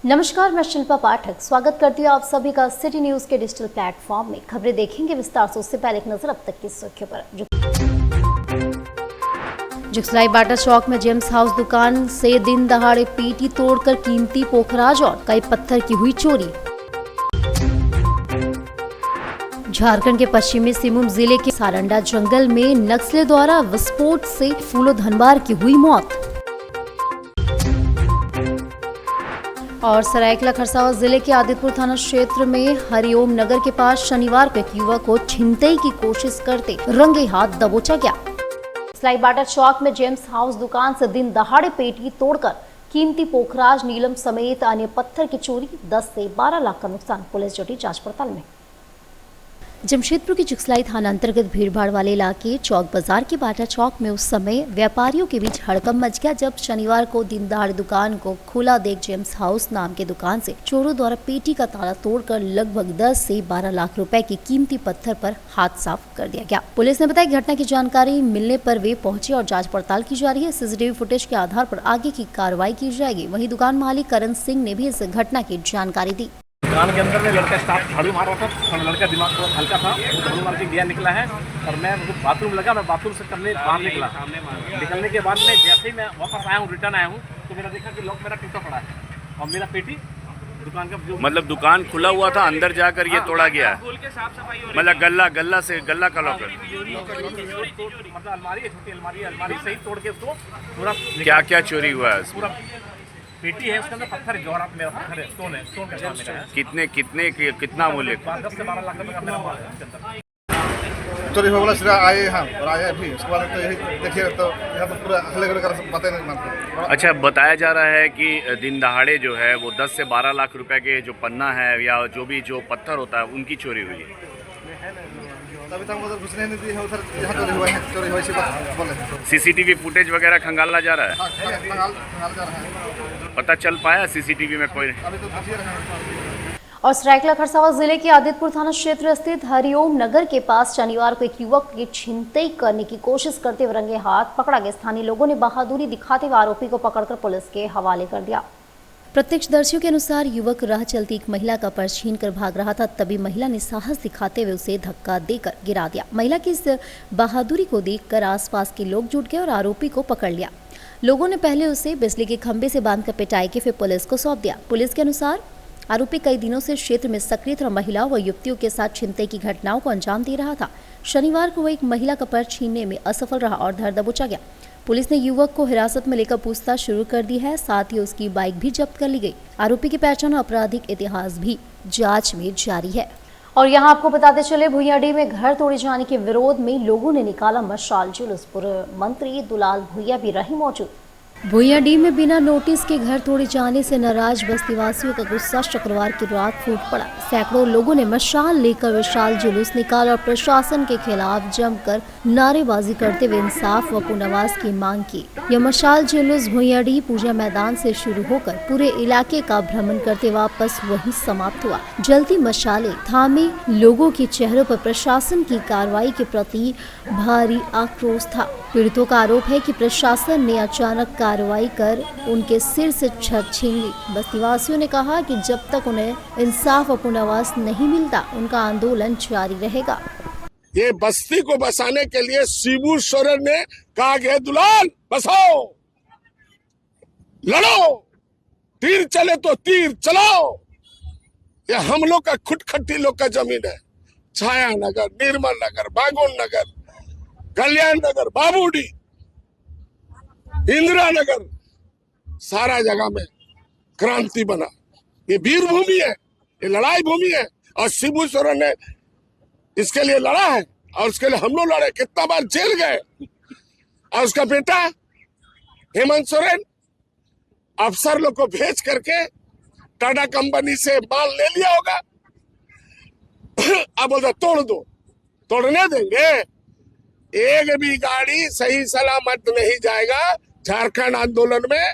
नमस्कार, मैं शिल्पा पाठक स्वागत करती हूँ आप सभी का सिटी न्यूज के डिजिटल प्लेटफॉर्म में। खबरें देखेंगे विस्तार से, उससे पहले एक नजर अब तक की सुर्खियों पर। जुगसलाई बाटा चौक में जेम्स हाउस दुकान से दिन दहाड़े पीटी तोड़कर कीमती पोखराज और कई पत्थर की हुई चोरी। झारखंड के पश्चिमी सिंहभूम जिले के सारंडा जंगल में नक्सलियों द्वारा विस्फोट से फूलो धनबार की हुई मौत। और सरायकेला खरसावां जिले के आदितपुर थाना क्षेत्र में हरिओम नगर के पास शनिवार को एक युवक को छिनतई की कोशिश करते रंगे हाथ दबोचा गया। जुगसलाई बाटा चौक में जेम्स हाउस दुकान से दिन दहाड़े पेटी तोड़कर कीमती पोखराज, नीलम समेत अन्य पत्थर की चोरी, 10 से 12 लाख का नुकसान। पुलिस जुटी जांच पड़ताल में। जमशेदपुर के जुगसलाई थाना अंतर्गत भीड़भाड़ वाले इलाके चौक बाजार के बाटा चौक में उस समय व्यापारियों के बीच हड़कंप मच गया जब शनिवार को दिन दहाड़े दुकान को खुला देख जेम्स हाउस नाम के दुकान से चोरों द्वारा पेटी का ताला तोड़कर लगभग 10 से 12 लाख रुपए के कीमती पत्थर पर हाथ साफ कर दिया गया। पुलिस ने बताया घटना की जानकारी मिलने पर वे पहुंचे और जाँच पड़ताल की जा रही है। सीसीटीवी फुटेज के आधार पर आगे की कार्रवाई की जाएगी। वहीं दुकान मालिक करण सिंह ने भी इस घटना की जानकारी दी। दुकान के अंदर में लड़का स्टाफ झाड़ू मार रहा था, लड़का दिमाग थोड़ा हल्का था, वो झाड़ू मार के गया निकला है और मैं बाथरूम लगा, मैं बाथरूम से करने बाहर निकला। निकलने के बाद में जैसे ही मैं वापस आया हूँ, रिटर्न आया हूँ, तो मेरा देखा कि लॉक मेरा टूटा पड़ा है और मेरा पेटी दुकान का जो मतलब दुकान खुला हुआ था, अंदर जाकर ये तोड़ा गया है। मतलब गल्ला का लॉकर, मतलब अलमारी है, छोटी अलमारी सही तोड़ के उसको पूरा। क्या क्या चोरी हुआ है? पूरा पेटी है, उसके अंदर पत्थर है, जौहरात मेरा पत्थर है, स्टोन का काम मेरा है। कितना मूल्य? 10 से 12 लाख रुपए का मेरा माल है उसके अंदर। चोरी हो गया आए यहाँ और आया भी, उसके बाद तो यही देखिए तो यहाँ तो पूरा हल्ले का पता नहीं मानते। अच्छा, बताया जा रहा है कि दिन दहाड़े जो है वो 10 से 12 लाख रुपए के जो पन्ना है या जो पत्थर होता है उनकी चोरी हुई है। तभी तक उधर घुसने नहीं दी है, उधर यहाँ चोरी हुआ इसी बात बोले। सीसीटीवी फुटेज वगैरह खंगाला जा रहा है। हाँ, खंगाल जा रहा है। पता चल पाया सीसीटीवी में कोई? अभी तो घुसिए रहे हैं। और सरायकेला खरसावां जिले के आदितपुर थाना क्षेत्र स्थित हरिओम नगर के पास शनिवार को एक युवक की छिनतई करने की कोशिश करते हुए रंगे हाथ पकड़ा गया। स्थानीय लोगों ने बहादुरी दिखाते हुए आरोपी को पकड़कर पुलिस के हवाले कर दिया। प्रत्यक्षदर्शियों के अनुसार युवक राह चलती एक महिला का पर्स छीन कर भाग रहा था, तभी महिला ने साहस दिखाते हुए उसे धक्का देकर गिरा दिया। महिला की इस बहादुरी को देखकर आसपास के लोग जुट गए और आरोपी को पकड़ लिया। लोगों ने पहले उसे बिजली के खंभे से बांधकर पिटाई के फिर पुलिस को सौंप दिया। पुलिस के अनुसार आरोपी कई दिनों से क्षेत्र में सक्रिय था, महिलाओं व युवतियों के साथ छिनतई की घटनाओं को अंजाम दे रहा था। शनिवार को वह एक महिला का पर्स छीनने में असफल रहा और धर दबोचा गया। पुलिस ने युवक को हिरासत में लेकर पूछताछ शुरू कर दी है, साथ ही उसकी बाइक भी जब्त कर ली गई। आरोपी की पहचान और आपराधिक इतिहास भी जांच में जारी है। और यहाँ आपको बताते चले, भुइयाडीह में घर तोड़े जाने के विरोध में लोगों ने निकाला मशाल जुलूस। पूर्व मंत्री दुलाल भुइया भी रहे मौजूद। भुइयाडीह में बिना नोटिस के घर तोड़े जाने से नाराज बस्तीवासियों का गुस्सा शुक्रवार की रात फूट पड़ा। सैकड़ों लोगों ने मशाल लेकर विशाल जुलूस निकाला और प्रशासन के खिलाफ जमकर नारेबाजी करते हुए इंसाफ व पुनर्वास की मांग की। यह मशाल जुलूस भुइयाडीह पूजा मैदान से शुरू होकर पूरे इलाके का भ्रमण करते वापस वहीं समाप्त हुआ। जलती मशालें थामे लोगों के चेहरों पर प्रशासन की कार्रवाई के प्रति भारी आक्रोश था। पीड़ितों का आरोप है कि प्रशासन ने अचानक कार्रवाई कर उनके सिर से छत छीन ली। बस्तीवासियों ने कहा कि जब तक उन्हें इंसाफ और पुनर्वास नहीं मिलता उनका आंदोलन जारी रहेगा। ये बस्ती को बसाने के लिए शिबू सोरेन ने कहा कि दुलाल बसाओ, लड़ो, तीर चले तो तीर चलाओ। ये हम लोग का खुटखट्टी लोग का जमीन है। छाया नगर, निर्मल नगर, बागोन नगर, कल्याण नगर, बाबूडी, इंदिरा नगर, सारा जगह में क्रांति बना। ये वीर भूमि है, ये लड़ाई भूमि है और शिबू सोरेन ने इसके लिए लड़ा है और उसके लिए हम लोग लड़े, कितना बार जेल गए। और उसका बेटा हेमंत सोरेन अफसर लोग को भेज करके टाटा कंपनी से माल ले लिया होगा। अब बोलता तोड़ दो, तोड़ने देंगे? एक भी गाड़ी सही सलामत नहीं जाएगा। झारखंड आंदोलन में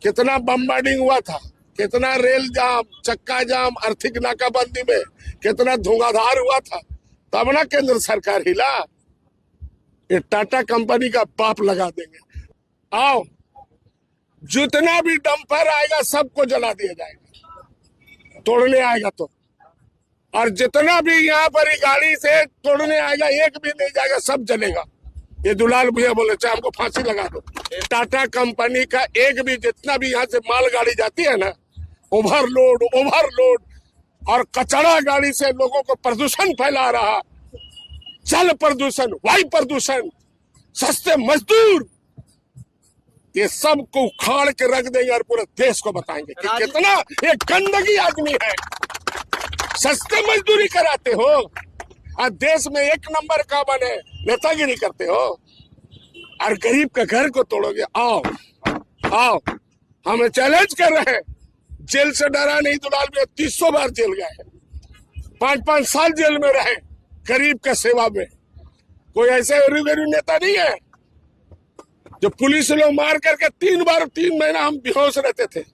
कितना बम्बार्डिंग हुआ था, कितना रेल जाम, चक्का जाम, आर्थिक नाकाबंदी में कितना धुआंधार हुआ था, तब ना केंद्र सरकार हिला। ये टाटा कंपनी का पाप लगा देंगे। आओ जितना भी डंपर आएगा सबको जला दिया जाएगा, तोड़ने आएगा तो। और जितना भी यहाँ पर ही गाड़ी से तोड़ने आएगा एक भी नहीं जाएगा, सब जलेगा। ये दुलाल भैया बोले चाहे हमको फांसी लगा दो। टाटा कंपनी का एक भी जितना भी यहाँ से माल गाड़ी जाती है ना, ओवरलोड और कचरा गाड़ी से लोगों को प्रदूषण फैला रहा, जल प्रदूषण, वायु प्रदूषण, सस्ते मजदूर, ये सब को उखाड़ के रख देंगे और पूरे देश को बताएंगे कि कितना ये गंदगी आदमी है। सस्ते मजदूरी कराते हो और देश में एक नंबर का बने नेतागिरी करते हो और गरीब का घर को तोड़ोगे। आओ हमें चैलेंज कर रहे हैं। जेल से डरा नहीं दुलाल में 300 बार जेल गए, 5-5 साल जेल में रहे गरीब का सेवा में। कोई ऐसे गरीब नेता नहीं है जो पुलिस लोग मार करके 3 महीना हम बेहोश रहते थे,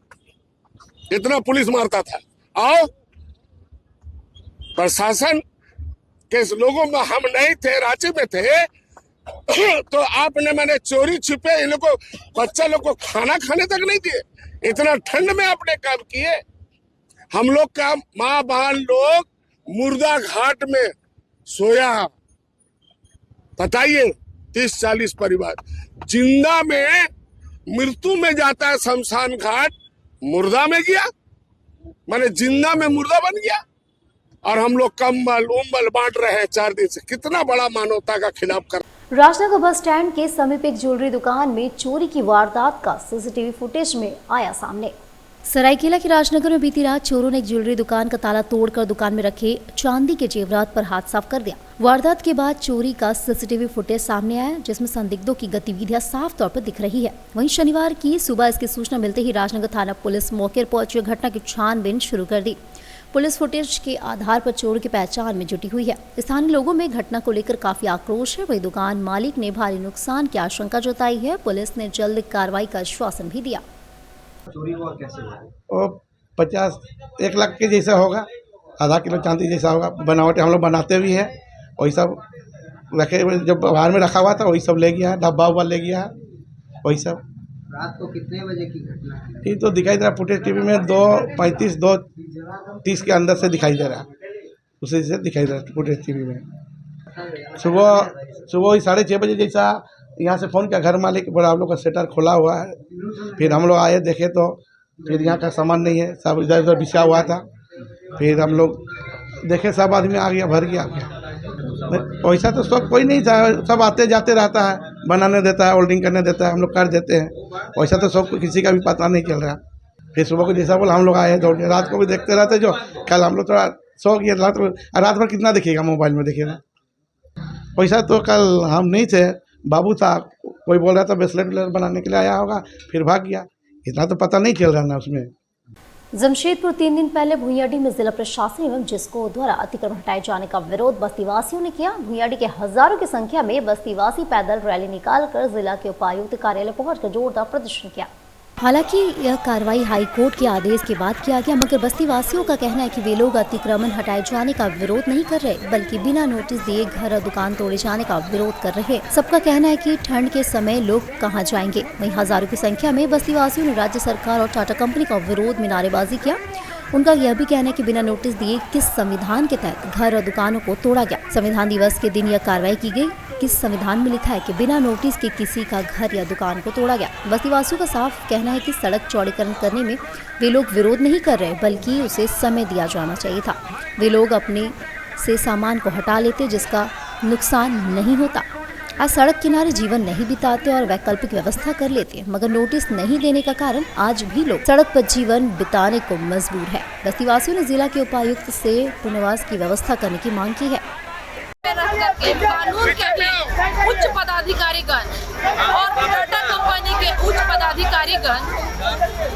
इतना पुलिस मारता था। आओ प्रशासन के लोगों में हम नहीं थे, रांची में थे, तो आपने मैंने चोरी छिपे इन लोग को, बच्चा लोग को खाना खाने तक नहीं दिए। इतना ठंड में आपने काम किए। हम लोग का माँ बहन लोग मुर्दा घाट में सोया, बताइए 30-40 परिवार जिंदा में मृत्यु में जाता है शमशान घाट, मुर्दा में गया, माने जिंदा में मुर्दा बन गया। और हम लोग कंबल उम्बल बांट रहे हैं 4 दिन से। कितना बड़ा मानवता का खिलाफ कर। राजनगर बस स्टैंड के समीप एक ज्वेलरी दुकान में चोरी की वारदात का सीसीटीवी फुटेज में आया सामने। सरायकेला के राजनगर में बीती रात चोरों ने एक ज्वेलरी दुकान का ताला तोड़कर दुकान में रखे चांदी के जेवरात पर हाथ साफ कर दिया। वारदात के बाद चोरी का सीसीटीवी फुटेज सामने आया, जिसमें संदिग्धों की गतिविधियां साफ तौर पर दिख रही है। वहीं शनिवार की सुबह इसकी सूचना मिलते ही राजनगर थाना पुलिस मौके पर पहुंची, घटना की छानबीन शुरू कर दी। पुलिस फुटेज के आधार पर चोर की पहचान में जुटी हुई है। स्थानीय लोगों में घटना को लेकर काफी आक्रोश है। वही दुकान मालिक ने भारी नुकसान की आशंका जताई है। पुलिस ने जल्द कार्रवाई का आश्वासन भी दिया। चोरी हुआ कैसे हुआ? वो 50-1 लाख के जैसा होगा, आधा किलो चांदी जैसा होगा। बनावट हम लोग बनाते भी है, वही सब रखे, जब बाहर में रखा हुआ था वही सब ले गया है, डब्बा उब्बा ले गया है, वही सब। रात को कितने बजे की घटना है? ये तो दिखाई दे रहा फुटेज टीवी में 2:35 2:30 के अंदर से दिखाई दे रहा, उसी से दिखाई दे रहा फुटेज टीवी में। सुबह 6:30 बजे जैसा यहाँ से फ़ोन किया घर मालिक, बोला आप लोग का शटर खुला हुआ है। फिर हम लोग आए देखे तो फिर यहाँ का सामान नहीं है, सब इधर उधर बिछा हुआ था। फिर हम लोग देखे सब आदमी आ गया, भर गया। पैसा तो सब कोई नहीं था, सब आते जाते रहता है, बनाने देता है, होल्डिंग करने देता है, हम लोग कर देते हैं। पैसा तो सब किसी का भी पता नहीं चल रहा। फिर सुबह को जैसा बोला हम लोग आए दौड़ के, रात को भी देखते रहते। जो कल हम लोग थोड़ा सो गए, रात भर कितना देखिएगा मोबाइल में, देखिएगा। पैसा तो कल हम नहीं थे, बाबू था, कोई बोल रहा था ब्रेसलेट बनाने के लिए आया होगा, फिर भाग गया। इतना तो पता नहीं चल रहा ना उसमें। जमशेदपुर 3 दिन पहले भुइयाडी में जिला प्रशासन एवं जिसको द्वारा अतिक्रमण हटाए जाने का विरोध बस्तीवासियों ने किया। भुइयाडी के हजारों की संख्या में बस्तीवासी पैदल रैली निकालकर जिला के उपायुक्त कार्यालय पहुंचकर जोरदार प्रदर्शन किया। हालांकि यह कार्रवाई हाईकोर्ट के आदेश के बाद किया गया, मगर बस्तीवासियों का कहना है कि वे लोग अतिक्रमण हटाए जाने का विरोध नहीं कर रहे, बल्कि बिना नोटिस दिए घर और दुकान तोड़े जाने का विरोध कर रहे। सबका कहना है कि ठंड के समय लोग कहां जाएंगे। वहीं हजारों की संख्या में बस्तीवासियों ने राज्य सरकार और टाटा कंपनी का विरोध में नारेबाजी किया। उनका यह भी कहना है कि बिना नोटिस दिए किस संविधान के तहत घर और दुकानों को तोड़ा गया। संविधान दिवस के दिन यह कार्रवाई की गई। किस संविधान में लिखा है कि बिना नोटिस के किसी का घर या दुकान को तोड़ा गया। बस्तीवासियों का साफ कहना है कि सड़क चौड़ीकरण करने में वे लोग विरोध नहीं कर रहे, बल्कि उसे समय दिया जाना चाहिए था। वे लोग अपने से सामान को हटा लेते, जिसका नुकसान नहीं होता। आज सड़क किनारे जीवन नहीं बिताते और वैकल्पिक व्यवस्था कर लेते, मगर नोटिस नहीं देने का कारण आज भी लोग सड़क पर जीवन बिताने को मजबूर है। बस्तीवासियों ने जिला के उपायुक्त से पुनर्वास की व्यवस्था करने की मांग की है। कानून के भी उच्च पदाधिकारीगण और टाटा कंपनी के उच्च पदाधिकारीगण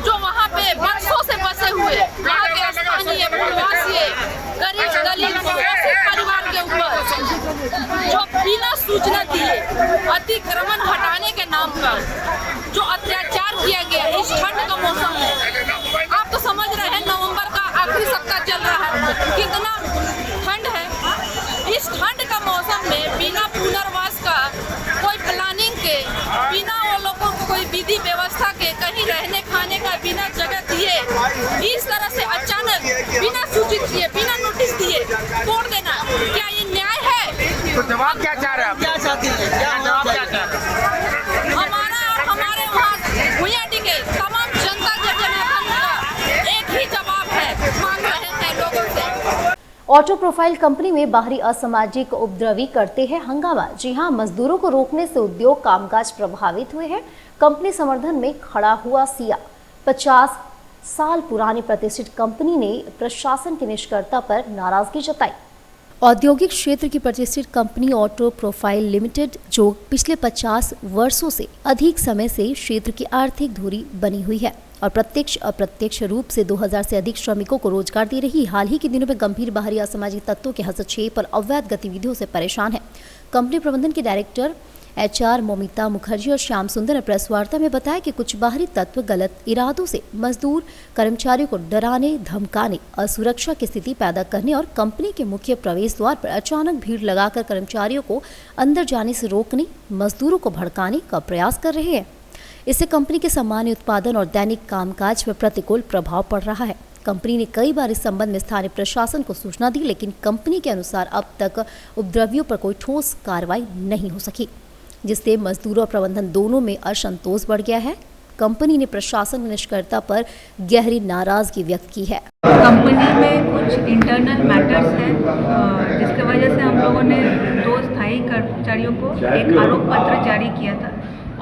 जो वहाँ पे वर्षों से बसे हुए वहाँ के स्थानीय प्रवासी गरीब दलित परिवार के ऊपर जो बिना सूचना दिए अतिक्रमण हटाने के नाम पर जो अत्याचार किया गया इस ठंड का मौसम में, आप तो समझ रहे हैं नवंबर का आखिरी सप्ताह चल रहा है, कितना ठंड है। इस ठंड का मौसम में बिना पुनर्वास का कोई प्लानिंग के, बिना वो लोगों को कोई विधि व्यवस्था के कहीं रहने सूचित किए बिना नोटिस दिए तोड़ देना, क्या ये न्याय है? तो जवाब क्या चाह रहे हैं आप? क्या चाहती हैं? क्या जवाब क्या चाह रहे हैं? हमारा और हमारे वहाँ भुयाडी के तमाम जनता के जनार्दन का एक ही जवाब है, मांग रहे हैं लोगों से। ऑटो प्रोफाइल कंपनी में बाहरी असामाजिक उपद्रवी करते हैं हंगामा। जी हां, मजदूरों को रोकने से उद्योग कामकाज प्रभावित हुए हैं। कंपनी समर्थन में खड़ा हुआ सिया 50 साल पुरानी प्रतिष्ठित कंपनी ने प्रशासन की निष्क्रियता पर नाराजगी जताई। औद्योगिक क्षेत्र की प्रतिष्ठित कंपनी ऑटो प्रोफाइल लिमिटेड, जो पिछले 50 वर्षों से अधिक समय से क्षेत्र की आर्थिक धुरी बनी हुई है और प्रत्यक्ष अप्रत्यक्ष रूप से 2000 से अधिक श्रमिकों को रोजगार दे रही, हाल ही के दिनों में गंभीर बाहरी असामाजिक तत्वों के हस्तक्षेप और अवैध गतिविधियों से परेशान है। कंपनी प्रबंधन के डायरेक्टर HR मोमिता मुखर्जी और श्याम सुंदर ने प्रेस वार्ता में बताया कि कुछ बाहरी तत्व गलत इरादों से मजदूर कर्मचारियों को डराने, धमकाने, असुरक्षा की स्थिति पैदा करने और कंपनी के मुख्य प्रवेश द्वार पर अचानक भीड़ लगाकर कर्मचारियों को अंदर जाने से रोकने, मजदूरों को भड़काने का प्रयास कर रहे हैं। इससे कंपनी के सामान्य उत्पादन और दैनिक कामकाज पर प्रतिकूल प्रभाव पड़ रहा है। कंपनी ने कई बार इस संबंध में स्थानीय प्रशासन को सूचना दी, लेकिन कंपनी के अनुसार अब तक उपद्रवियों पर कोई ठोस कार्रवाई नहीं हो सकी, जिससे मजदूरों और प्रबंधन दोनों में असंतोष बढ़ गया है। कंपनी ने प्रशासन की निष्क्रियता पर गहरी नाराजगी व्यक्त की है। कंपनी में कुछ इंटरनल मैटर्स हैं, जिसकी वजह से हम लोगों ने 2 स्थायी कर्मचारियों को एक आरोप पत्र जारी किया था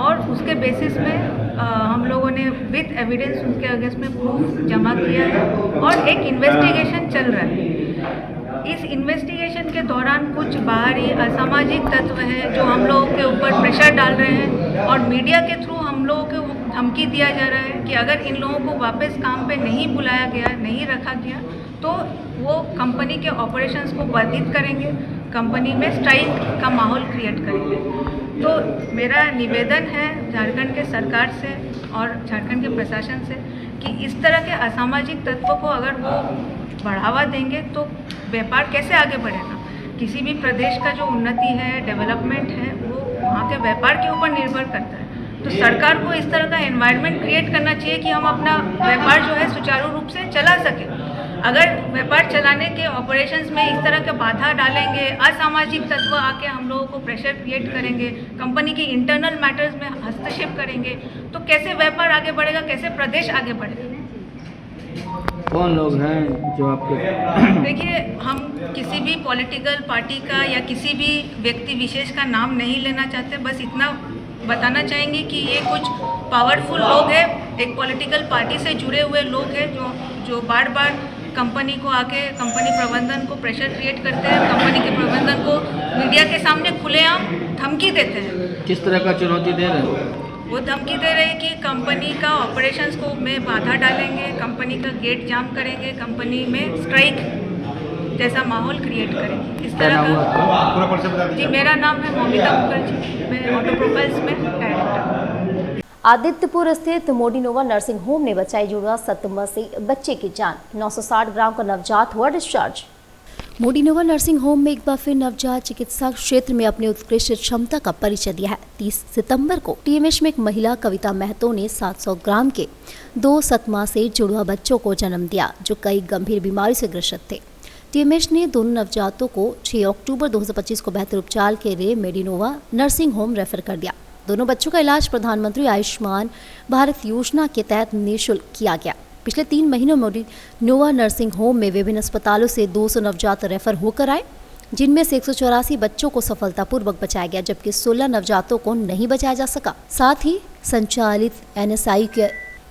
और उसके बेसिस में हम लोगों ने विद एविडेंस उसके अगेंस्ट में प्रूफ जमा किया है और एक इन्वेस्टिगेशन चल रहा है। इस इन्वेस्टिगेशन के दौरान कुछ बाहरी असामाजिक तत्व हैं जो हम लोगों के ऊपर प्रेशर डाल रहे हैं और मीडिया के थ्रू हम लोगों को धमकी दिया जा रहा है कि अगर इन लोगों को वापस काम पे नहीं बुलाया गया, नहीं रखा गया, तो वो कंपनी के ऑपरेशंस को बाधित करेंगे, कंपनी में स्ट्राइक का माहौल क्रिएट करेंगे। तो मेरा निवेदन है झारखंड के सरकार से और झारखंड के प्रशासन से कि इस तरह के असामाजिक तत्वों को अगर वो बढ़ावा देंगे तो व्यापार कैसे आगे बढ़ेगा। किसी भी प्रदेश का जो उन्नति है, डेवलपमेंट है, वो वहाँ के व्यापार के ऊपर निर्भर करता है। तो सरकार को इस तरह का एनवायरनमेंट क्रिएट करना चाहिए कि हम अपना व्यापार जो है सुचारू रूप से चला सकें। अगर व्यापार चलाने के ऑपरेशंस में इस तरह के बाधा डालेंगे, असामाजिक तत्व आके हम लोगों को प्रेशर क्रिएट करेंगे, कंपनी के इंटरनल मैटर्स में हस्तक्षेप करेंगे, तो कैसे व्यापार आगे बढ़ेगा, कैसे प्रदेश आगे बढ़ेगा। कौन लोग हैं जो आपके? देखिए, हम किसी भी पॉलिटिकल पार्टी का या किसी भी व्यक्ति विशेष का नाम नहीं लेना चाहते, बस इतना बताना चाहेंगे कि ये कुछ पावरफुल लोग हैं, एक पॉलिटिकल पार्टी से जुड़े हुए लोग हैं जो बार बार कंपनी को आके कंपनी प्रबंधन को प्रेशर क्रिएट करते हैं, कंपनी के प्रबंधन को मीडिया के सामने खुलेआम धमकी देते हैं। किस तरह का चुनौती दे रहे हैं? वो धमकी दे रहे हैं कि कंपनी का ऑपरेशंस को में बाधा डालेंगे, कंपनी का गेट जाम करेंगे, कंपनी में स्ट्राइक जैसा माहौल क्रिएट करेंगे। इस तरह का। जी, मेरा नाम है मोमिता मुखर्जी, मैं ऑटो प्रोफाइल्स में डायरेक्टर। आदित्यपुर स्थित मोडिनोवा नर्सिंग होम ने बचाई जुड़वा सतमा से बच्चे की जान। 960 ग्राम का नवजात हुआ डिस्चार्ज। मोडिनोवा नर्सिंग होम में एक बार फिर नवजात चिकित्सा क्षेत्र में अपने उत्कृष्ट क्षमता का परिचय दिया है। 30 सितंबर को TMH में एक महिला कविता महतो ने 700 ग्राम के 2 सतमा से जुड़वा बच्चों को जन्म दिया, जो कई गंभीर बीमारी से ग्रसित थे। TMH ने दोनों नवजातों को 6 अक्टूबर 2025 को बेहतर उपचार के लिए मोडिनोवा नर्सिंग होम रेफर कर दिया। दोनों बच्चों का इलाज प्रधानमंत्री आयुष्मान भारत योजना के तहत निःशुल्क किया गया। पिछले 3 महीनों में मोडिनोवा नर्सिंग होम में विभिन्न अस्पतालों से 200 नवजात रेफर होकर आए, जिनमें से 184 बच्चों को सफलतापूर्वक बचाया गया, जबकि 16 नवजातों को नहीं बचाया जा सका। साथ ही संचालित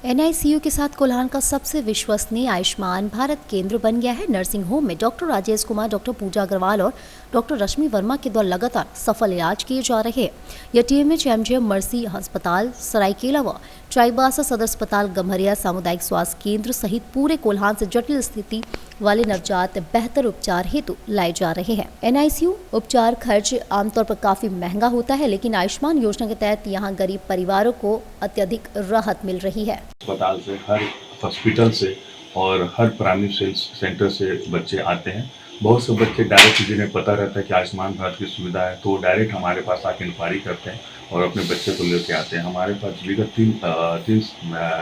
NICU के साथ कोल्हान का सबसे विश्वसनीय आयुष्मान भारत केंद्र बन गया है। नर्सिंग होम में डॉक्टर राजेश कुमार, डॉक्टर पूजा अग्रवाल और डॉक्टर रश्मि वर्मा के द्वारा लगातार सफल इलाज किए जा रहे हैं। यह TMH MGM मर्सी अस्पताल सरायकेला व चाईबासा सदर अस्पताल गम्हरिया सामुदायिक स्वास्थ्य केंद्र सहित पूरे कोल्हान से जटिल स्थिति वाले नवजात बेहतर उपचार हेतु लाए जा रहे हैं। NICU उपचार खर्च आमतौर पर काफी महंगा होता है, लेकिन आयुष्मान योजना के तहत यहां गरीब परिवारों को अत्यधिक राहत मिल रही है। अस्पताल से, हर हॉस्पिटल से और हर प्राइमरी सेंटर से बच्चे आते हैं। बहुत से बच्चे डायरेक्ट जिन्हें पता रहता है कि आयुष्मान भारत की सुविधा है, तो डायरेक्ट हमारे पास आके इंक्वायरी करते हैं और अपने बच्चे को लेके आते हैं। हमारे पास विगत 3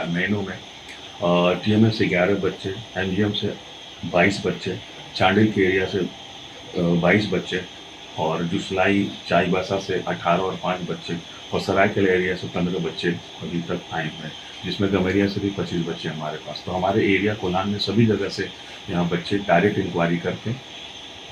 महीनों में TMH से 11 बच्चे, MGM से 22 बच्चे, चांडिल के एरिया से 22 बच्चे और जुसलाई चाईबासा से 18 और 5 बच्चे और सरायकेला एरिया से 15 बच्चे अभी तक आए हुए हैं, जिसमें गमेरिया से भी 25 बच्चे हमारे पास। तो हमारे एरिया कोल्हान में सभी जगह से यहाँ बच्चे डायरेक्ट इंक्वायरी करके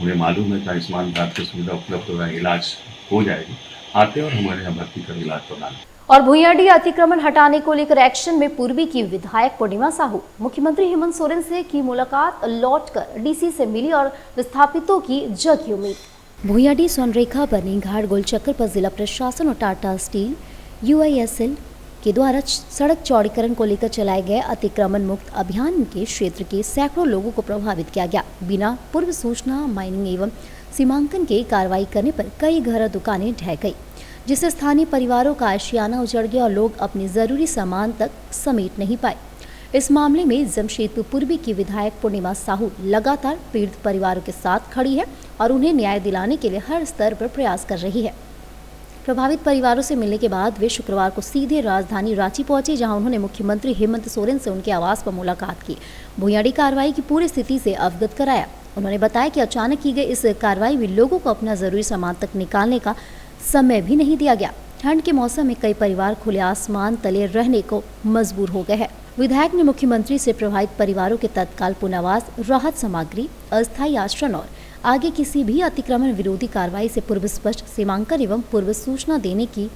उन्हें मालूम है कि आयुष्मान भारत की सुविधा उपलब्ध हो रहा है, इलाज हो जाएगी, आते हैं और हमारे यहाँ भर्ती कर इलाज प्रदान। और भुइयांडीह अतिक्रमण हटाने को लेकर एक्शन में पूर्वी की विधायक पूर्णिमा साहू। मुख्यमंत्री हेमंत सोरेन से की मुलाकात, लौटकर डीसी से मिली और विस्थापितों की जगी उम्मीद। भुइयांडीह सोनरेखा बनी घाट गोलचक्कर पर जिला प्रशासन और टाटा स्टील UISL के द्वारा सड़क चौड़ीकरण को लेकर चलाए गए अतिक्रमण मुक्त अभियान के क्षेत्र के सैकड़ों लोगों को प्रभावित किया गया। बिना पूर्व सूचना माइनिंग एवं सीमांकन के कार्रवाई करने पर कई घर और दुकानें ढह गई, जिससे स्थानीय परिवारों का आशियाना उजड़ गया और लोग अपने जरूरी सामान तक समेट नहीं पाए। इस मामले में जमशेदपुर पूर्वी की विधायक पूर्णिमा साहू लगातार पीड़ित परिवारों के साथ खड़ी है और उन्हें न्याय दिलाने के लिए हर स्तर पर प्रयास कर रही है। प्रभावित परिवारों से मिलने के बाद वे शुक्रवार को सीधे राजधानी रांची पहुंचे, जहां उन्होंने मुख्यमंत्री हेमंत सोरेन से उनके आवास पर मुलाकात की, भुइयांडीह कार्रवाई की पूरी स्थिति से अवगत कराया। उन्होंने बताया कि अचानक की गई इस कार्रवाई में लोगों को अपना जरूरी सामान तक निकालने का समय भी नहीं दिया गया। ठंड के मौसम में कई परिवार खुले आसमान तले रहने को मजबूर हो गए हैं। विधायक ने मुख्यमंत्री से प्रभावित परिवारों के तत्काल पुनर्वास, राहत सामग्री, अस्थायी आश्रय और आगे किसी भी अतिक्रमण विरोधी कार्रवाई से पूर्व स्पष्ट सीमांकन एवं पूर्व सूचना देने की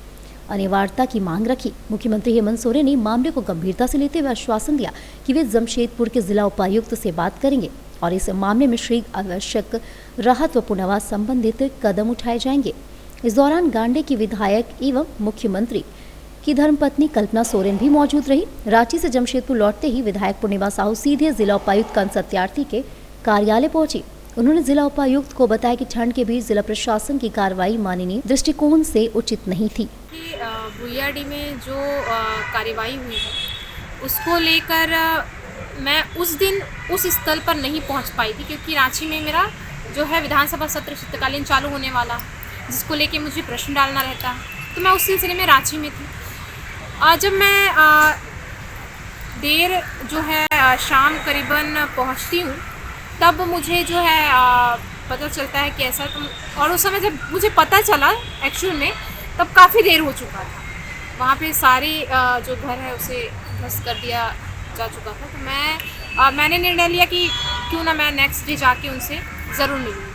अनिवार्यता की मांग रखी। मुख्यमंत्री हेमंत सोरेन ने मामले को गंभीरता से लेते हुए आश्वासन दिया कि वे जमशेदपुर के जिला उपायुक्त से बात करेंगे और इस मामले में शीघ्र आवश्यक राहत व पुनर्वास संबंधित कदम उठाए जाएंगे। इस दौरान गांडे की विधायक एवं मुख्यमंत्री की धर्मपत्नी कल्पना सोरेन भी मौजूद रही। रांची से जमशेदपुर लौटते ही विधायक पूर्णिमा साहू सीधे जिला उपायुक्त कंस सत्यार्थी के कार्यालय पहुंची। उन्होंने जिला उपायुक्त को बताया कि ठंड के बीच जिला प्रशासन की कार्रवाई माननीय दृष्टिकोण से उचित नहीं थी। भुइयांडीह में जो कार्रवाई हुई है उसको लेकर मैं उस दिन उस स्थल पर नहीं पहुंच पाई थी, क्योंकि रांची में मेरा जो है विधानसभा सत्र शीतकालीन चालू होने वाला, जिसको लेके मुझे प्रश्न डालना रहता है, तो मैं उस सिलसिले में रांची में थी। जब मैं देर जो है शाम करीबन पहुंचती हूँ, तब मुझे जो है पता चलता है कि ऐसा, और उस समय जब मुझे पता चला एक्चुअल में, तब काफ़ी देर हो चुका था। वहाँ पे सारे जो घर है उसे ध्वस्त कर दिया जा चुका था। तो मैंने निर्णय लिया कि क्यों ना मैं नेक्स्ट डे जाके उनसे ज़रूर मिलूँ।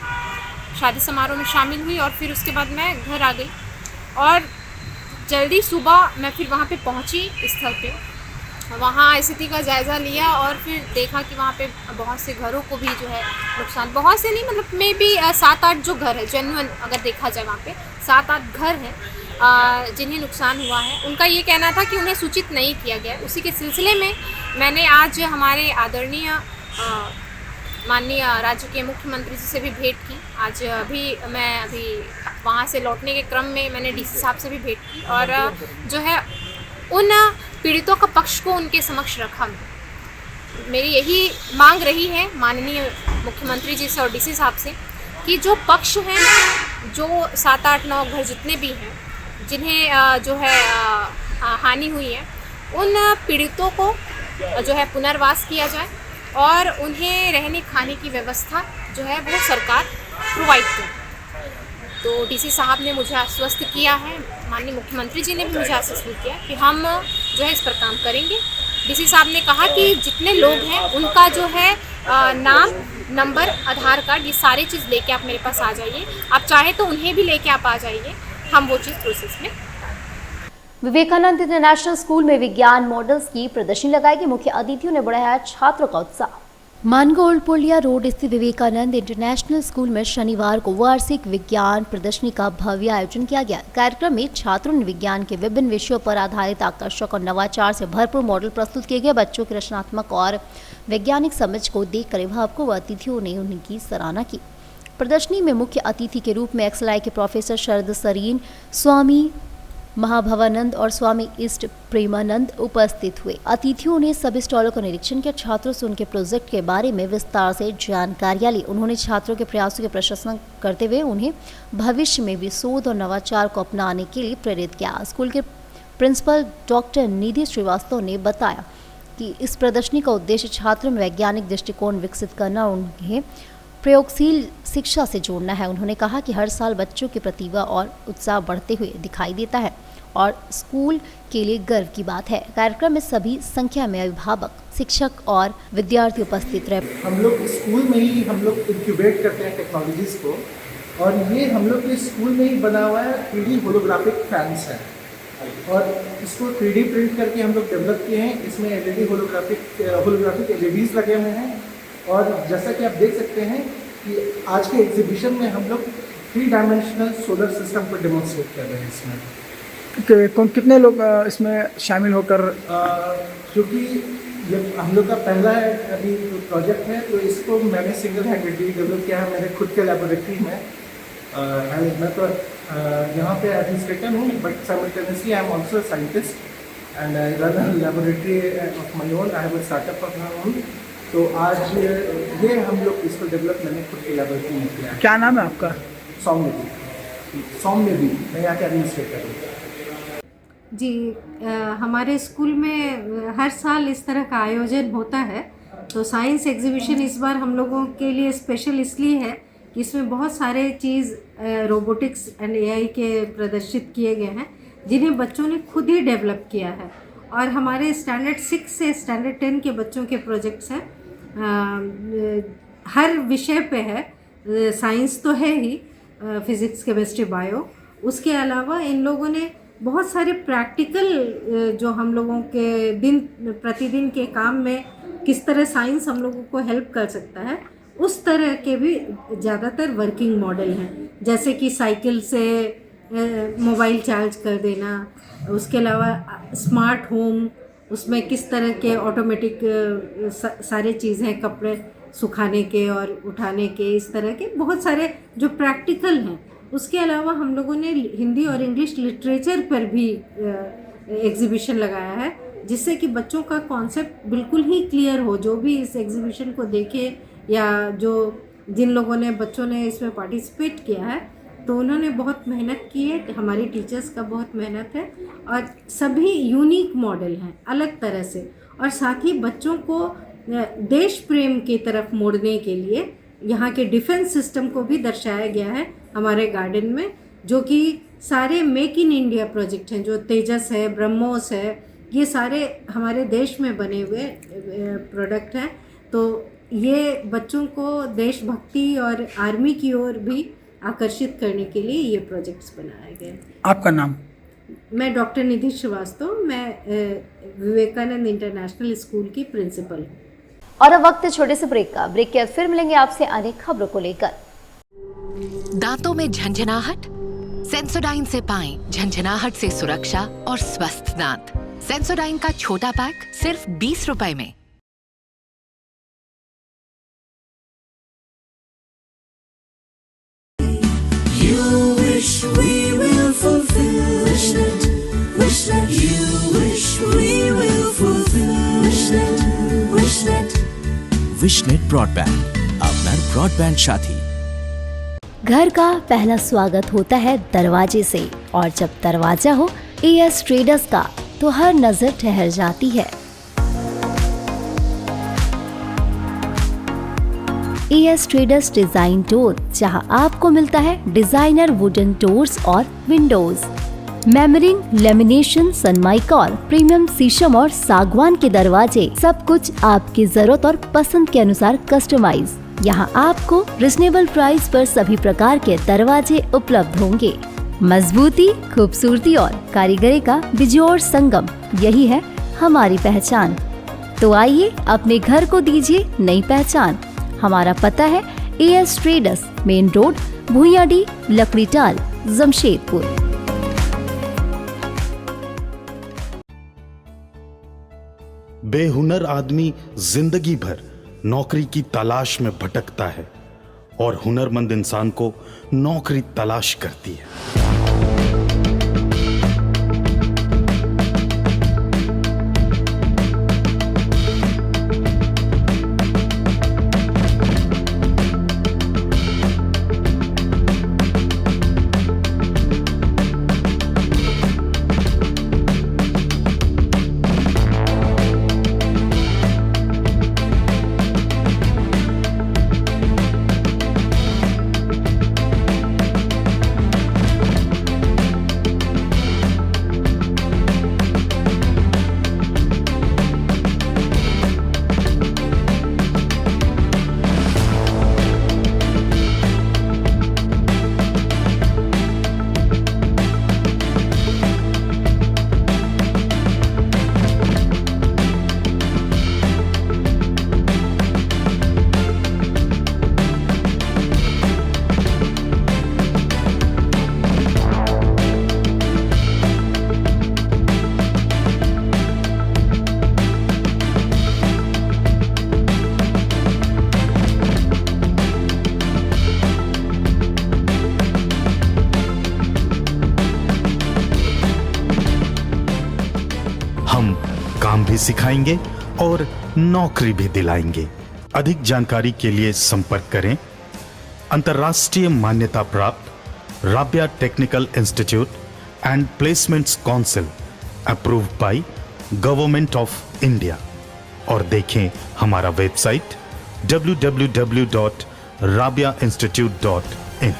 शादी समारोह में शामिल हुई और फिर उसके बाद मैं घर आ गई और जल्दी सुबह मैं फिर वहाँ पे पहुँची स्थल पे। वहाँ स्थिति का जायज़ा लिया और फिर देखा कि वहाँ पे बहुत से घरों को भी जो है नुकसान, बहुत से नहीं मतलब मे भी 7-8 जो घर है जेन्युइन, अगर देखा जाए वहाँ पे 7-8 घर हैं जिन्हें नुकसान हुआ है। उनका ये कहना था कि उन्हें सूचित नहीं किया गया। उसी के सिलसिले में मैंने आज हमारे आदरणीय माननीय राज्य के मुख्यमंत्री जी से भी भेंट की। आज मैं वहाँ से लौटने के क्रम में मैंने DC साहब से भी भेंट की और जो है उन पीड़ितों का पक्ष को उनके समक्ष रखा। मेरी यही मांग रही है माननीय मुख्यमंत्री जी से और DC साहब से कि जो पक्ष हैं, जो 7-8-9 घर जितने भी हैं जिन्हें जो है हानि हुई है, उन पीड़ितों को जो है पुनर्वास किया जाए और उन्हें रहने खाने की व्यवस्था जो है वो सरकार प्रोवाइड करे। तो DC साहब ने मुझे आश्वस्त किया है, माननीय मुख्यमंत्री जी ने भी मुझे आश्वस्त किया कि हम जो है इस पर काम करेंगे। DC साहब ने कहा कि जितने लोग हैं उनका जो है नाम, नंबर, आधार कार्ड, ये सारी चीज़ लेके आप मेरे पास आ जाइए। आप चाहे तो उन्हें भी लेके आप आ जाइए, हम वो चीज़ प्रोसेस में। विवेकानंद इंटरनेशनल स्कूल में विज्ञान मॉडल्स की प्रदर्शनी लगाई गई। मुख्य अतिथियों ने बढ़ाया छात्रों का उत्साह। मानगोल पुलिया रोड स्थित विवेकानंद इंटरनेशनल स्कूल में शनिवार को वार्षिक विज्ञान प्रदर्शनी का भव्य आयोजन किया गया। कार्यक्रम में छात्रों ने विज्ञान के विभिन्न विषयों पर आधारित आकर्षक और नवाचार से भरपूर मॉडल प्रस्तुत किए गए। बच्चों की रचनात्मक और वैज्ञानिक समझ को देखकर अभिभावकों व अतिथियों ने उनकी सराहना की। प्रदर्शनी में मुख्य अतिथि के रूप में XLI के प्रोफेसर शरद सरीन, स्वामी महाभवानंद और स्वामी इष्ट प्रेमानंद उपस्थित हुए। अतिथियों ने सभी स्टॉलों का निरीक्षण किया। छात्रों से उनके प्रोजेक्ट के बारे में विस्तार से जानकारियां ली। उन्होंने छात्रों के प्रयासों की प्रशंसा करते हुए उन्हें भविष्य में भी शोध और नवाचार को अपनाने के लिए प्रेरित किया। स्कूल के प्रिंसिपल डॉक्टर निधि श्रीवास्तव ने बताया कि इस प्रदर्शनी का उद्देश्य छात्रों में वैज्ञानिक दृष्टिकोण विकसित करना और उन्हें प्रयोगशील शिक्षा से जोड़ना है। उन्होंने कहा कि हर साल बच्चों की प्रतिभा और उत्साह बढ़ते हुए दिखाई देता है और स्कूल के लिए गर्व की बात है। कार्यक्रम में सभी संख्या में अभिभावक, शिक्षक और विद्यार्थी उपस्थित रहे। हम लोग स्कूल में ही हम लोग इंक्यूबेट करते हैं टेक्नोलॉजीज़ को, और ये हम लोग के स्कूल में ही बना हुआ है 3D होलोग्राफिक फैंस है, और इसको 3D प्रिंट करके हम लोग डेवलप किए हैं। इसमें LED होलोग्राफिक LEDs लगे हुए हैं, और जैसा कि आप देख सकते हैं कि आज के एग्जीबिशन में हम लोग 3 डायमेंशनल सोलर सिस्टम को डेमोन्स्ट्रेट कर रहे हैं इसमें। कितने लोग इसमें शामिल होकर, क्योंकि ये हम लोग का पहला अभी प्रोजेक्ट है, तो इसको मैंने सिंगल हैंडेडली डेवलप किया है मेरे खुद के लैबोरेटरी में। मैं तो यहाँ पे एडमिनिस्ट्रेटर हूँ, but simultaneously I am also scientist and I run a laboratory of my own. I have a startup of my own. तो आज ये हम लोग इसको डेवलप मैंने खुद के लैबोरेटरी में किया है। क्या नाम है आपका? सौम्य भी मैं यहाँ के एडमिनिस्ट्रेटर हूँ। जी, हमारे स्कूल में हर साल इस तरह का आयोजन होता है। तो साइंस एग्जीबिशन इस बार हम लोगों के लिए स्पेशल इसलिए है कि इसमें बहुत सारे चीज़ रोबोटिक्स एंड AI के प्रदर्शित किए गए हैं, जिन्हें बच्चों ने खुद ही डेवलप किया है। और हमारे स्टैंडर्ड 6 से स्टैंडर्ड 10 के बच्चों के प्रोजेक्ट्स हैं, हर विषय पे है। साइंस तो है ही, फिज़िक्स, केमिस्ट्री, बायो। उसके अलावा इन लोगों ने बहुत सारे प्रैक्टिकल जो हम लोगों के दिन प्रतिदिन के काम में किस तरह साइंस हम लोगों को हेल्प कर सकता है, उस तरह के भी ज़्यादातर वर्किंग मॉडल हैं। जैसे कि साइकिल से मोबाइल चार्ज कर देना, उसके अलावा स्मार्ट होम, उसमें किस तरह के ऑटोमेटिक सारे चीज़ें, कपड़े सुखाने के और उठाने के, इस तरह के बहुत सारे जो प्रैक्टिकल हैं। उसके अलावा हम लोगों ने हिंदी और इंग्लिश लिटरेचर पर भी एग्जीबिशन लगाया है, जिससे कि बच्चों का कॉन्सेप्ट बिल्कुल ही क्लियर हो। जो भी इस एग्जीबिशन को देखे या जिन लोगों ने, बच्चों ने इसमें पार्टिसिपेट किया है, तो उन्होंने बहुत मेहनत की है। हमारी टीचर्स का बहुत मेहनत है, और सभी यूनिक मॉडल हैं अलग तरह से। और साथ ही बच्चों को देश प्रेम की तरफ मोड़ने के लिए यहाँ के डिफेंस सिस्टम को भी दर्शाया गया है हमारे गार्डन में, जो कि सारे मेक इन इंडिया प्रोजेक्ट हैं। जो तेजस है, ब्रह्मोस है, ये सारे हमारे देश में बने हुए प्रोडक्ट हैं। तो ये बच्चों को देशभक्ति और आर्मी की ओर भी आकर्षित करने के लिए ये प्रोजेक्ट्स बनाए गए। आपका नाम? मैं डॉक्टर निधि श्रीवास्तव, मैं विवेकानंद इंटरनेशनल स्कूल की प्रिंसिपल हूँ। और अब वक्त है छोटे से ब्रेक का। ब्रेक के बाद फिर मिलेंगे आपसे अनेक खबरों को लेकर। दांतों में झंझनाहट? सेंसोडाइन से पाएं झंझनाहट से सुरक्षा और स्वस्थ दांत। सेंसोडाइन का छोटा पैक सिर्फ 20 रुपए में। You wish we will fulfill Wishnet, Wishnet. You wish we will fulfill Wishnet, Wishnet. Wishnet broadband, আপনার ब्रॉडबैंड साथी। घर का पहला स्वागत होता है दरवाजे से, और जब दरवाजा हो AS ट्रेडर्स का, तो हर नजर ठहर जाती है। AS ट्रेडर्स डिजाइन डोर, जहां आपको मिलता है डिजाइनर वुडन डोर्स और विंडोज, मेमरिंग, लेमिनेशन, सनमाइका, प्रीमियम शीशम और सागवान के दरवाजे, सब कुछ आपकी जरूरत और पसंद के अनुसार कस्टमाइज। यहाँ आपको रिजनेबल प्राइस पर सभी प्रकार के दरवाजे उपलब्ध होंगे। मजबूती, खूबसूरती और कारीगरी का बिजोड़ संगम, यही है हमारी पहचान। तो आइए अपने घर को दीजिए नई पहचान। हमारा पता है AS traders, main road, Bhuiyadih, Lakditaal, Jamshedpur. बेहुनर आदमी जिंदगी भर नौकरी की तलाश में भटकता है, और हुनरमंद इंसान को नौकरी तलाश करती है। भी सिखाएंगे और नौकरी भी दिलाएंगे। अधिक जानकारी के लिए संपर्क करें अंतर्राष्ट्रीय मान्यता प्राप्त Rabia technical institute and placements council approved by government of India और देखें हमारा वेबसाइट www.rabiainstitute.in।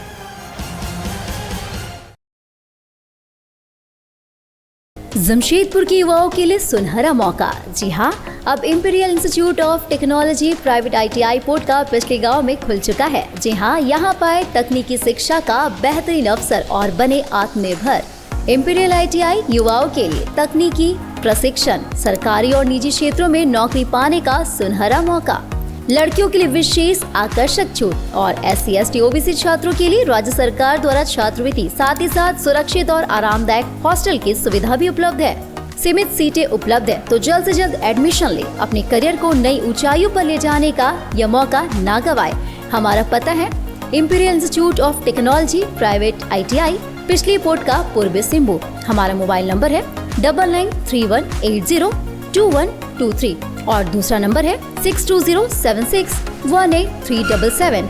जमशेदपुर के युवाओं के लिए सुनहरा मौका। जी हां, अब imperial institute of technology private ITI port का पिछले गांव में खुल चुका है। जी हां, यहां पाए तकनीकी शिक्षा का बेहतरीन अवसर और बने आत्मनिर्भर। इंपीरियल ITI युवाओं के लिए तकनीकी प्रशिक्षण, सरकारी और निजी क्षेत्रों में नौकरी पाने का सुनहरा मौका। लड़कियों के लिए विशेष आकर्षक छूट और SC ST OBC छात्रों के लिए राज्य सरकार द्वारा छात्रवृत्ति, साथ ही साथ सुरक्षित और आरामदायक हॉस्टल की सुविधा भी उपलब्ध है। सीमित सीटें उपलब्ध है, तो जल्द से जल्द एडमिशन ले, अपने करियर को नई ऊंचाइयों पर ले जाने का यह मौका ना गवाए। हमारा पता है imperial institute of technology private ITI, पिछली पोर्ट का पूर्वी सिंहभूम। हमारा मोबाइल नंबर है 9931802123 और दूसरा नंबर है 6207618377।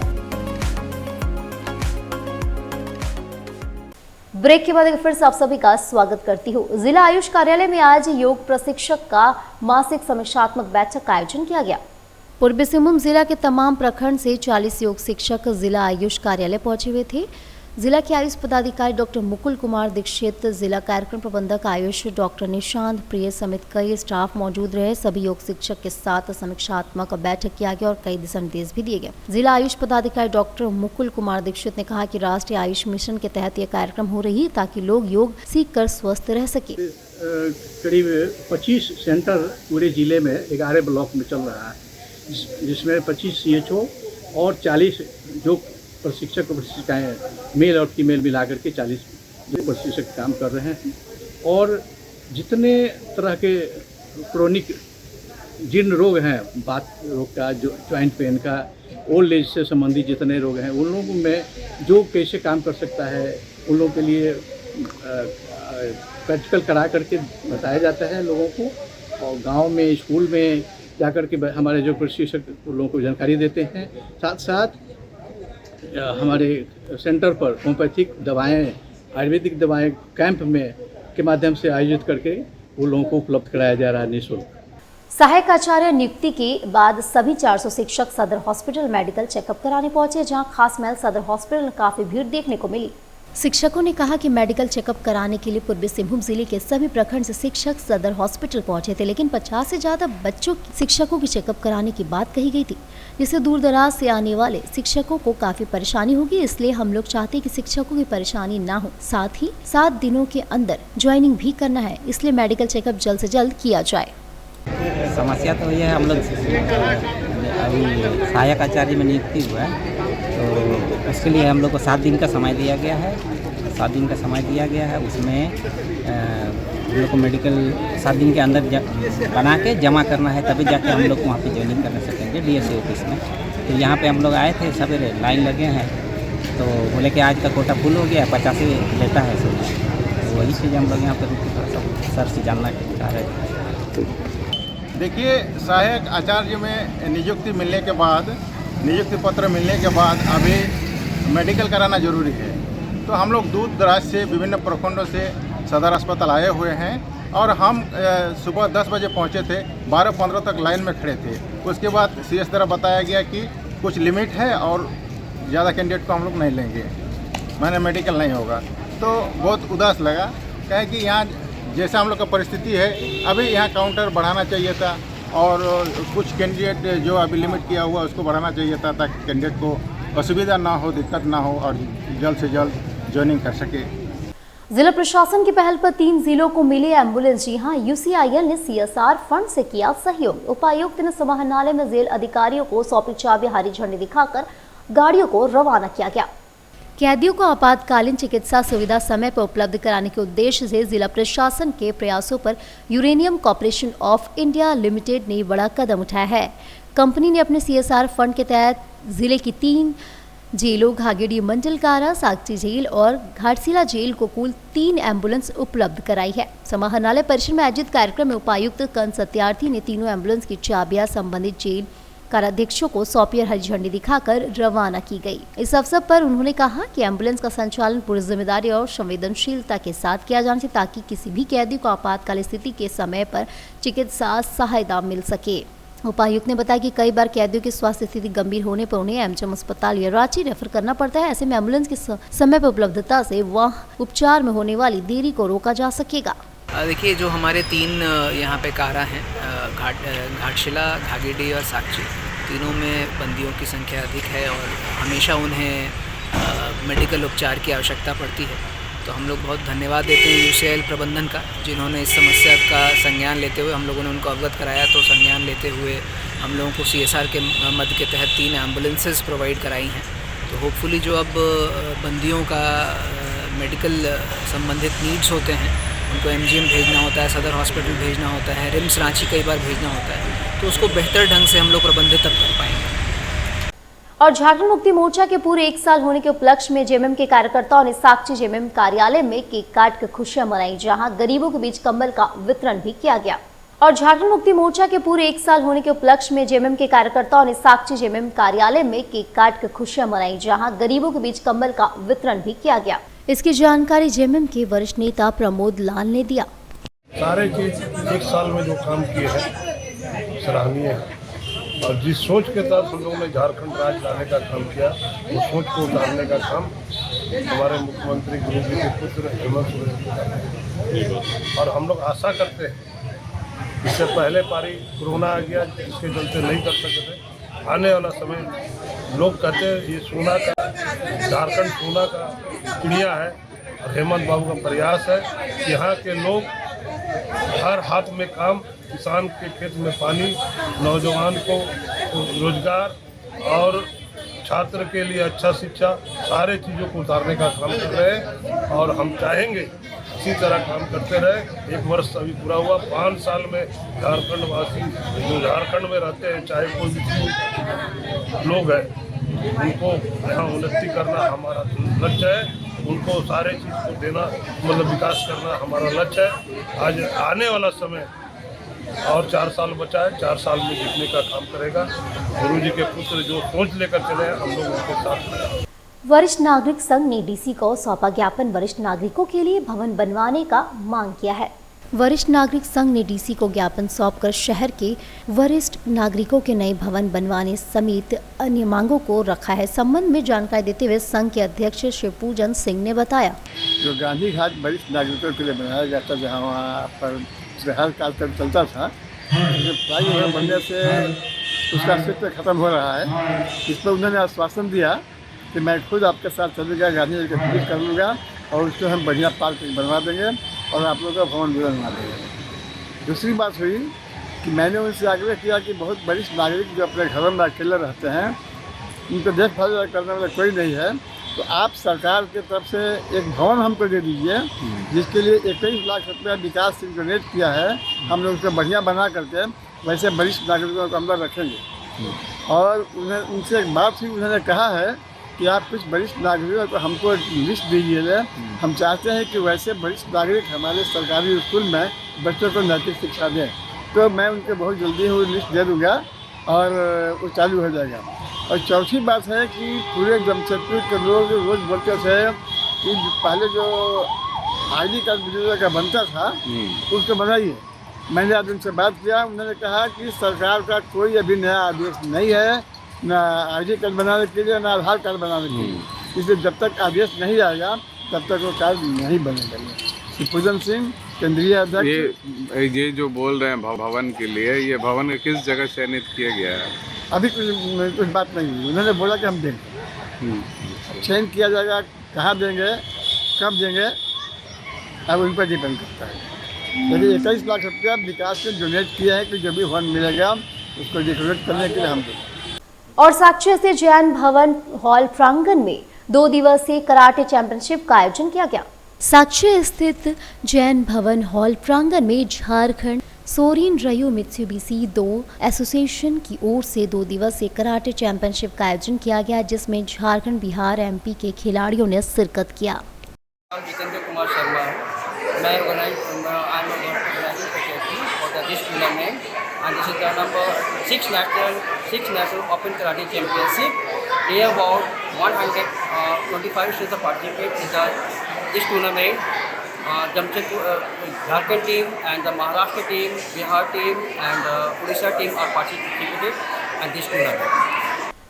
ब्रेक के बाद एक फिर से आप सभी का स्वागत करती हूँ। जिला आयुष कार्यालय में आज योग प्रशिक्षक का मासिक समीक्षात्मक बैठक का आयोजन किया गया। पूर्वी सिंहभूम जिला के तमाम प्रखंड से 40 योग शिक्षक जिला आयुष कार्यालय पहुंचे हुए थे। जिला के आयुष पदाधिकारी डॉक्टर मुकुल कुमार दीक्षित, जिला कार्यक्रम प्रबंधक आयुष डॉक्टर निशांत प्रिय समेत कई स्टाफ मौजूद रहे। सभी योग शिक्षक के साथ समीक्षात्मक बैठक किया गया और कई दिशा निर्देश भी दिए गए। जिला आयुष पदाधिकारी डॉक्टर मुकुल कुमार दीक्षित ने कहा कि राष्ट्रीय आयुष मिशन के तहत यह कार्यक्रम हो रही है ताकि लोग योग सीख कर स्वस्थ रह सके। करीब 25 सेंटर पूरे जिले में 11 ब्लॉक में चल रहा है, जिसमें 25 CHO और 40 जो प्रशिक्षक और प्रशिक्षिकाएँ मेल और फीमेल मिलाकर के 40 प्रशिक्षक काम कर रहे हैं। और जितने तरह के क्रोनिक जीर्ण रोग हैं, बात रोग का, जो जॉइंट पेन का, ओल्ड एज से संबंधित जितने रोग हैं, उन लोगों में जो कैसे काम कर सकता है, उन लोगों के लिए प्रैक्टिकल करा करके बताया जाता है लोगों को। और गांव में, स्कूल में जाकर के हमारे जो प्रशिक्षक लोगों को जानकारी देते हैं। साथ साथ हमारे सेंटर पर होम्योपैथिक दवाएं, आयुर्वेदिक दवाएं कैंप में के माध्यम से आयोजित करके वो लोगों को उपलब्ध कराया जा रहा है निःशुल्क। सहायक आचार्य नियुक्ति के बाद सभी 400 शिक्षक सदर हॉस्पिटल मेडिकल चेकअप कराने पहुंचे, जहां खास महल सदर हॉस्पिटल में काफी भीड़ देखने को मिली। शिक्षकों ने कहा कि मेडिकल चेकअप कराने के लिए पूर्वी सिंहभूम जिले के सभी प्रखंड से शिक्षक सदर हॉस्पिटल पहुंचे थे, लेकिन 50 से ज्यादा बच्चों शिक्षकों की चेकअप कराने की बात कही गई थी, जिससे दूर दराज से आने वाले शिक्षकों को काफी परेशानी होगी। इसलिए हम लोग चाहते हैं कि शिक्षकों की परेशानी ना हो, साथ ही 7 दिनों के अंदर ज्वाइनिंग भी करना है, इसलिए मेडिकल चेकअप जल्द से जल्द किया जाए। समस्या तो ये है, हम लोग अभी सहायक आचार्य में नियुक्ति हुआ है, तो उसके लिए हम लोग को 7 दिन का समय दिया गया है। 7 दिन का समय दिया गया है, उसमें हम लोग को मेडिकल 7 दिन के अंदर बना के जमा करना है, तभी जाके हम लोग वहाँ पे ज्वाइनिंग कर सकेंगे DSA ऑफिस में। तो यहाँ पे हम लोग आए थे, सवेरे लाइन लगे हैं, तो बोले कि आज का कोटा फुल हो गया, 50 ही लेता है सर। तो वही चीज़ हम लोग यहाँ पर सर से जानना चाह रहे थे। देखिए, सहायक आचार्य में नियुक्ति मिलने के बाद, नियुक्ति पत्र मिलने के बाद अभी मेडिकल कराना जरूरी है। तो हम लोग दूर दराज से विभिन्न प्रखंडों से सदर अस्पताल आए हुए हैं और हम सुबह 10 बजे पहुंचे थे, 12:15 तक लाइन में खड़े थे। उसके बाद CS द्वारा बताया गया कि कुछ लिमिट है और ज़्यादा कैंडिडेट को हम लोग नहीं लेंगे, मैंने मेडिकल नहीं होगा। तो बहुत उदास लगा, कहें कि यहाँ जैसा हम लोग का परिस्थिति है, अभी यहाँ काउंटर बढ़ाना चाहिए था और कुछ कैंडिडेट जो अभी लिमिट किया हुआ उसको बढ़ाना चाहिए था, ताकि कैंडिडेट को असुविधा ना हो, दिक्कत ना हो और जल्द से जल्द ज्वाइनिंग कर सके। जिला प्रशासन की पहल पर 3 जिलों को मिली एम्बुलेंस। जी हां, UCIL ने CSR फंड से किया सहयोग। उपायुक्त ने समाहरणालय में जेल अधिकारियों को सौंपी चाबी, हरी झंडी दिखाकर गाड़ियों को रवाना किया गया। कैदियों को आपातकालीन चिकित्सा सुविधा समय पर उपलब्ध कराने के उद्देश्य से जिला प्रशासन के प्रयासों पर uranium corporation of India limited ने बड़ा कदम उठाया है। कंपनी ने अपने CSR फंड के तहत जिले की 3 जेलों घागेड़ी मंडल कारा, सागची जेल और घाटशिला जेल को कुल 3 एम्बुलेंस उपलब्ध कराई है। समाहरणालय परिसर में आयोजित कार्यक्रम में उपायुक्त कन सत्यार्थी ने तीनों एम्बुलेंस की चाबियां संबंधित जेल काराध्यक्षों को सौंपी और हरी झंडी दिखाकर रवाना की गई। इस अवसर पर उन्होंने कहा कि एम्बुलेंस का संचालन पूरी जिम्मेदारी और संवेदनशीलता के साथ किया जाना चाहिए ताकि किसी भी कैदी को आपातकाल स्थिति के समय पर चिकित्सा सहायता मिल सके। उपायुक्त ने बताया कि कई बार कैदियों की स्वास्थ्य स्थिति गंभीर होने पर उन्हें एमजीएम अस्पताल या रांची रेफर करना पड़ता है। ऐसे में एम्बुलेंस की समय पर उपलब्धता से वह उपचार में होने वाली देरी को रोका जा सकेगा। देखिए, जो हमारे 3 यहाँ पे कारा हैं, घाटशिला, घागेड़ी और सागची, तीनों में बंदियों की संख्या अधिक है और हमेशा उन्हें मेडिकल उपचार की आवश्यकता पड़ती है। तो हम लोग बहुत धन्यवाद देते हैं यूसीएल प्रबंधन का, जिन्होंने इस समस्या का संज्ञान लेते हुए हम लोगों ने उनको अवगत कराया। तो संज्ञान लेते हुए हम लोगों को CSR के मद के तहत 3 एम्बुलेंसेस प्रोवाइड कराई हैं। तो होपफुली जो अब बंदियों का मेडिकल संबंधित नीड्स होते हैं, उनको MGM भेजना होता है, सदर हॉस्पिटल भेजना होता है, रिम्स रांची कई बार भेजना होता है, तो उसको बेहतर ढंग से हम लोग प्रबंधित तब कर पाएंगे। और झारखंड मुक्ति मोर्चा के पूरे 1 साल होने के उपलक्ष्य में जेएमएम के कार्यकर्ताओं ने सागची जेएमएम कार्यालय में केक काट कर खुशियां मनाई, जहां गरीबों के बीच कंबल का वितरण भी किया गया। और झारखंड मुक्ति मोर्चा के पूरे 1 साल होने के उपलक्ष्य में जेएमएम के कार्यकर्ताओं ने सागची जेएमएम कार्यालय में केक काट कर खुशियां मनाई, जहां गरीबों के बीच कंबल का वितरण भी किया गया। इसकी जानकारी जेएमएम के वरिष्ठ नेता प्रमोद लाल ने दिया। सारे के 1 साल में जो काम किए हैं सराहनीय है और जिस सोच के तहत हम लोगों ने झारखंड राज्य लाने का काम किया, वो सोच को उतारने का काम हमारे मुख्यमंत्री गुरु जी के पुत्र हेमंत सोरेन जी कर रहे हैं। और हम लोग आशा करते हैं, इससे पहले पारी कोरोना आ गया, जिसके चलते नहीं कर सकते थे। आने वाला समय लोग कहते हैं ये सोना का, झारखंड सोना का चिड़िया है और हेमंत बाबू का प्रयास है कि यहाँ के लोग हर हाथ में काम, किसान के खेत में पानी, नौजवान को रोजगार और छात्र के लिए अच्छा शिक्षा, सारे चीज़ों को उतारने का काम कर रहे हैं। और हम चाहेंगे इसी तरह काम करते रहे। 1 वर्ष अभी पूरा हुआ, 5 साल में झारखंड वासी जो झारखंड में रहते हैं, चाहे कोई भी लोग हैं, उनको यहाँ उन्नति करना हमारा लक्ष्य है। उनको सारे चीज़ को देना, मतलब विकास करना हमारा लक्ष्य है। आज आने वाला समय और 4 साल बचा है, 4 साल में जीतने का काम करेगा। गुरु जी के पुत्र जो सोच लेकर चले हैं, हम लोग उनके साथ हैं। वरिष्ठ नागरिक संघ ने डीसी को सौंपा ज्ञापन, वरिष्ठ नागरिकों के लिए भवन बनवाने का मांग किया है। वरिष्ठ नागरिक संघ ने डीसी को ज्ञापन सौंपकर शहर के वरिष्ठ नागरिकों के नए भवन बनवाने समेत अन्य मांगों को रखा है। संबंध में जानकारी देते हुए संघ के अध्यक्ष शिवपूजन सिंह ने बताया, जो गांधी घाट वरिष्ठ नागरिकों के लिए बनाया जाता, जहाँ वहाँ पर हर कार्यक्रम चलता था, फ्लाई बनने से उसका अस्तित्व खत्म हो रहा है। इस पर उन्होंने आश्वासन दिया कि मैं खुद आपके साथ चलूँगा, गांधी जी का विजिट कर लूँगा और उसको हम बढ़िया पार्क बनवा देंगे और आप लोगों का भवन भी बनवा देंगे। दूसरी बात हुई कि मैंने उनसे आग्रह किया कि बहुत वरिष्ठ नागरिक जो अपने घरों में अकेले रहते हैं, उनको देखभाल करने वाला कोई नहीं है, तो आप सरकार की तरफ से एक भवन हमको दे दीजिए, जिसके लिए 21 लाख रुपया विकास से डोनेट किया है। हम लोग उसको बढ़िया बना करके वैसे वरिष्ठ नागरिकों को अंदर रखेंगे। और उनसे एक बात हुई, उन्होंने कहा है कि आप कुछ वरिष्ठ नागरिकों को हमको लिस्ट दीजिए। हम चाहते हैं कि वैसे वरिष्ठ नागरिक हमारे सरकारी स्कूल में बच्चों को नैतिक शिक्षा दें। तो मैं उनको बहुत जल्दी वो लिस्ट दे दूँगा और वो चालू हो जाएगा। और चौथी बात है कि पूरे जमशेदपुर के लोग रोज़ बोलते थे कि पहले जो ID कार्ड बुजुर्ग का बनता था उसको बनाइए। मैंने आज उनसे बात किया, उन्होंने कहा कि सरकार का कोई अभी नया आदेश नहीं है, ना ID कार्ड बनाने के लिए, ना आधार कार्ड बनाने के लिए। इसलिए जब तक आदेश नहीं आएगा तब तक वो कार्ड नहीं बनेगा। शिवपूजन सिंह, केंद्रीय अध्यक्ष। ये जो बोल रहे हैं भवन के लिए, ये भवन किस जगह चयनित किया गया है? अभी कुछ बात नहीं हुई। उन्होंने बोला कि हम देंगे, चयन किया जाएगा, कहाँ देंगे, कब देंगे, अब उन पर डिपेंड करता है। लेकिन 21 लाख रुपया विकास में डोनेट किया है कि जो भी भवन मिलेगा उसको डेकोरेट करने के लिए हम देंगे। और साक्षी स्थित जैन भवन हॉल प्रांगण में 2 दिवसीय कराटे चैंपियनशिप का आयोजन किया गया। साक्षी स्थित जैन भवन हॉल प्रांगण में झारखंड सोरिन रयो मित्सुबिशी 2 एसोसिएशन की ओर से 2 दिवसीय कराटे चैंपियनशिप का आयोजन किया गया, जिसमें झारखंड, बिहार, एमपी के खिलाड़ियों ने शिरकत किया। जितेंद्र कुमार शर्मा मैं organising for this tournament and this is the number 6 national open karate championship. Here about 125 students participate in this tournament. Jamshedpur, Jharkhand team and the Maharashtra team, Bihar team and Odisha team are participated in this tournament.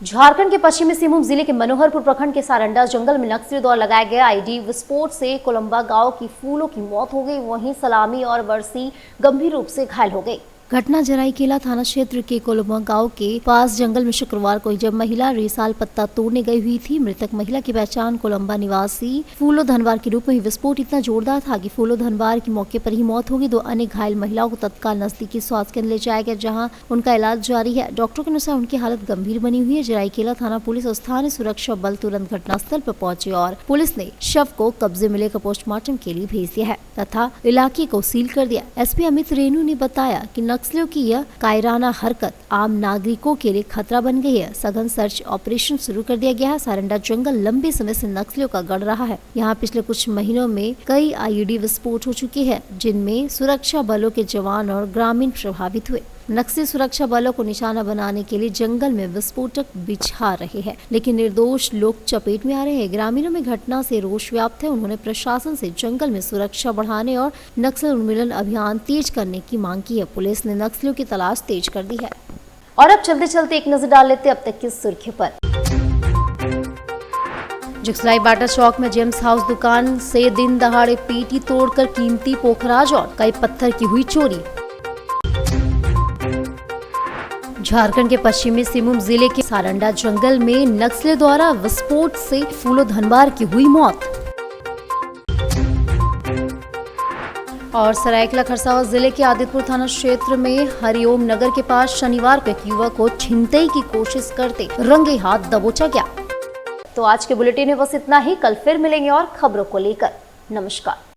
Jharkhand के पश्चिमी सिंहभूम जिले के मनोहरपुर प्रखंड के सारंडा जंगल में नक्सलियों द्वारा लगाए गए आईडी विस्फोट से कोलंबा गांव की फूलों की मौत हो गई, वहीं सलामी और वर्सी गंभीर रूप से घायल हो गई। घटना जराईकेला थाना क्षेत्र के कोलंबा गांव के पास जंगल में शुक्रवार को जब महिला रेसाल पत्ता तोड़ने गई हुई थी। मृतक महिला की पहचान कोलंबा निवासी फूलो धनवार के रूप में। विस्फोट इतना जोरदार था कि फूलो धनवार की मौके पर ही मौत हो गई। 2 अन्य घायल महिलाओं को तत्काल नजदीकी स्वास्थ्य केंद्र ले जाया गया, जहां उनका इलाज जारी है। डॉक्टरों के अनुसार उनकी हालत गंभीर बनी हुई है। जराईकेला थाना पुलिस और स्थानीय सुरक्षा बल तुरंत घटनास्थल पर पहुंचे और पुलिस ने शव को कब्जे में लेकर पोस्टमार्टम के लिए भेज दिया है तथा इलाके को सील कर दिया। एसपी अमित रेणु ने बताया कि नक्सलियों की यह कायराना हरकत आम नागरिकों के लिए खतरा बन गई है। सघन सर्च ऑपरेशन शुरू कर दिया गया है। सारंडा जंगल लंबे समय से नक्सलियों का गढ़ रहा है। यहाँ पिछले कुछ महीनों में कई आईईडी विस्फोट हो चुके हैं, जिनमें सुरक्षा बलों के जवान और ग्रामीण प्रभावित हुए। नक्सली सुरक्षा बलों को निशाना बनाने के लिए जंगल में विस्फोटक बिछा रहे हैं, लेकिन निर्दोष लोग चपेट में आ रहे हैं। ग्रामीणों में घटना से रोष व्याप्त है। उन्होंने प्रशासन से जंगल में सुरक्षा बढ़ाने और नक्सल उन्मूलन अभियान तेज करने की मांग की है। पुलिस ने नक्सलियों की तलाश तेज कर दी है। और अब चलते चलते एक नजर डाल लेते अब तक की सुर्खियों पर। जुगसलाई बाटा चौक में जेम्स हाउस दुकान से दिन दहाड़े पेटी तोड़कर कीमती पोखराज और कई पत्थर की हुई चोरी। झारखंड के पश्चिमी सिंहभूम जिले के सारंडा जंगल में नक्सलियों द्वारा विस्फोट से फूलो धनवार की हुई मौत। और सरायकेला खरसावां जिले के आदितपुर थाना क्षेत्र में हरिओम नगर के पास शनिवार को एक युवक को छिनतई की कोशिश करते रंगे हाथ दबोचा गया। तो आज के बुलेटिन में बस इतना ही। कल फिर मिलेंगे और खबरों को लेकर। नमस्कार।